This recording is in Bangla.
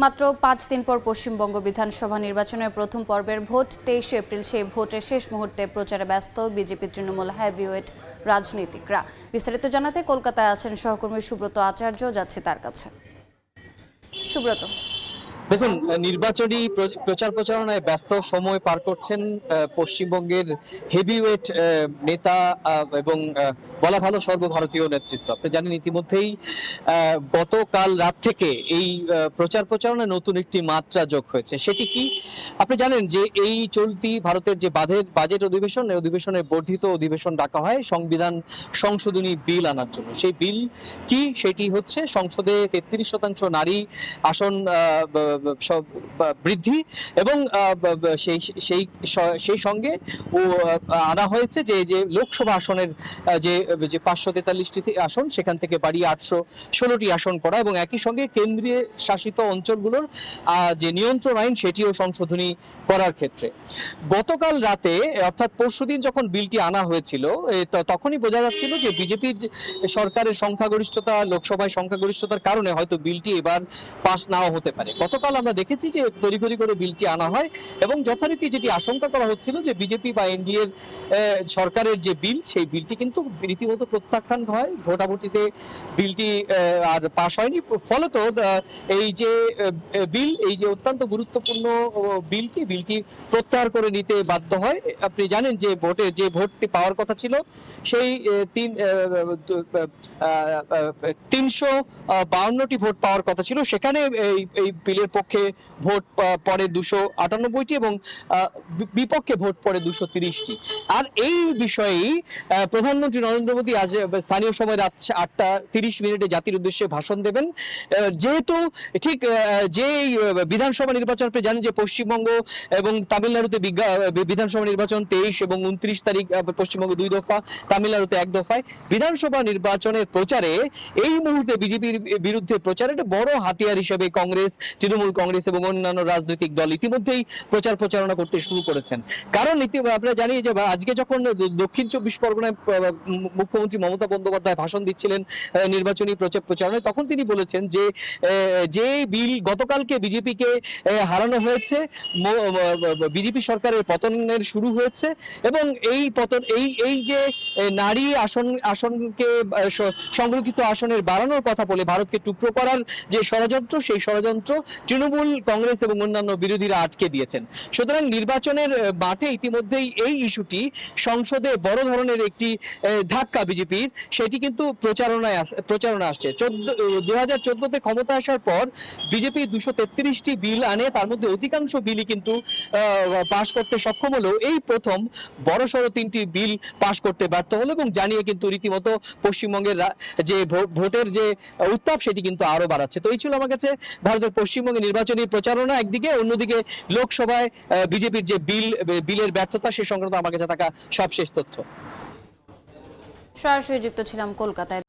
মাত্র ৫ দিন পর পশ্চিমবঙ্গ বিধানসভা নির্বাচনের প্রথম পর্বের ভোট ২৩ এপ্রিল। সেই ভোটের শেষ মুহূর্তে প্রচারে ব্যস্ত বিজেপি তৃণমূল হেভিওয়েট রাজনীতিকরা। বিস্তারিত জানাতে কলকাতায় আছেন সহকর্মী সুব্রত আচার্য, যাচ্ছে তার কাছে। সুব্রত, দেখুন, নির্বাচনী প্রচার প্রচারণায় ব্যস্ত সময় পার করছেন পশ্চিমবঙ্গের হেভিওয়েট নেতা এবং বলা ভালো সর্বভারতীয় নেতৃত্ব। আপনি জানেন ইতিমধ্যেই গতকাল রাত থেকে এই প্রচার প্রচারণায় নতুন একটি মাত্রা যোগ হয়েছে। সেটি কি? আপনি জানেন যে এই চলতি ভারতের যে বাজেট অধিবেশন, এই অধিবেশনের বর্ধিত অধিবেশন ডাকা হয় সংবিধান সংশোধনী বিল আনার জন্য। সেই বিল কি? সেটি হচ্ছে সংসদে 33% নারী আসন বৃদ্ধি এবং সেই সঙ্গে আনা হয়েছে যে লোকসভা আসনের যে 543টি আসন সেখান থেকে বাড়িয়ে 816টি আসন করা, এবং একই সঙ্গে কেন্দ্রীয় শাসিত অঞ্চলগুলোর যে নিয়ন্ত্রণ আইন সেটিও সংশোধনী করার ক্ষেত্রে গতকাল রাতে অর্থাৎ পরশুদিন যখন বিলটি আনা হয়েছিল তখনই বোঝা যাচ্ছিল যে বিজেপির সরকারের সংখ্যাগরিষ্ঠতা, লোকসভায় সংখ্যাগরিষ্ঠতার কারণে হয়তো বিলটি এবার পাস নাও হতে পারে। গতকাল আমরা দেখেছি যে তড়িঘড়ি করে বিলটি আনা হয় এবং যথারীতি যেটি আশঙ্কা করা হচ্ছিল যে বিজেপি বা এনডিএর সরকারের যে বিল, সেই বিলটি কিন্তু রীতিমতো প্রত্যাখ্যান হয়। ভোটাভুটিতে বিলটি আর পাশ হয়নি। ফলত এই যে বিল, এই যে অত্যন্ত গুরুত্বপূর্ণ বিলটি প্রত্যাহার করে নিতে বাধ্য হয়। আপনি জানেন যে ভোটটি পাওয়ার কথা ছিল সেই 352টি ভোট পাওয়ার কথা ছিল, সেখানে এই বিলের পক্ষে ভোট পড়ে 298টি এবং বিপক্ষে ভোট পড়ে 230টি। আর এই বিষয়েই প্রধানমন্ত্রী নরেন্দ্র মোদী আজ স্থানীয় সময় রাত 8:30 জাতির উদ্দেশ্যে ভাষণ দেবেন। যেহেতু ঠিক যে বিধানসভা নির্বাচন, আপনি জানেন যে পশ্চিমবঙ্গ এবং তামিলনাড়ুতে বিধানসভা নির্বাচন 23 এবং 29 তারিখ, পশ্চিমবঙ্গে 2 দফা, তামিলনাড়ুতে 1 দফায়। বিধানসভা নির্বাচনের প্রচারে এই মুহূর্তে বিজেপির বিরুদ্ধে প্রচারে একটা বড় হাতিয়ার হিসেবে কংগ্রেস, তৃণমূল কংগ্রেস এবং অন্যান্য রাজনৈতিক দল ইতিমধ্যেই প্রচার প্রচারণা করতে শুরু করেছেন। কারণ আমরা জানি যে আজকে যখন দক্ষিণ 24 পরগনায় মুখ্যমন্ত্রী মমতা বন্দ্যোপাধ্যায় ভাষণ দিচ্ছিলেন নির্বাচনী প্রচারণায়, তখন তিনি বলেছেন যে বিল গতকালকে বিজেপিকে হারানো হয়েছে, বিজেপি সরকারের পতনের শুরু হয়েছে এবং এই পতন এই যে নারী আসনকে সংরক্ষিত আসনের বাড়ানোর কথা বলে ভারতকে টুকরো করার যে ষড়যন্ত্র, সেই ষড়যন্ত্র তৃণমূল, কংগ্রেস এবং অন্যান্য বিরোধীরা আটকে দিয়েছেন। সুতরাং নির্বাচনের মাঠে ইতিমধ্যেই এই ইস্যুটি সংসদে বড় ধরনের একটি ধাক্কা বিজেপির, সেটি কিন্তু প্রচারণা আসছে। 2014তে ক্ষমতা আসার পর বিজেপি 233টি বিল আনে, তার মধ্যে অধিকাংশ বিলই কিন্তু পাশ করতে সক্ষম হলেও এই প্রথম বড়সড় 3টি বিল পাশ করতে ব্যর্থ হলো এবং জানিয়ে কিন্তু রীতিমতো পশ্চিমবঙ্গের যে ভোটের যে উত্তাপ সেটি কিন্তু আরো বাড়াচ্ছে। তো এই ছিল আমার কাছে ভারতের পশ্চিমবঙ্গে নির্বাচনী প্রচারণা একদিকে, অন্যদিকে লোকসভায় বিজেপির যে বিলের ব্যর্থতা সে সংক্রান্ত আমার কাছে থাকা সবশেষ তথ্য। সরাসরি যুক্ত ছিলাম কলকাতায়।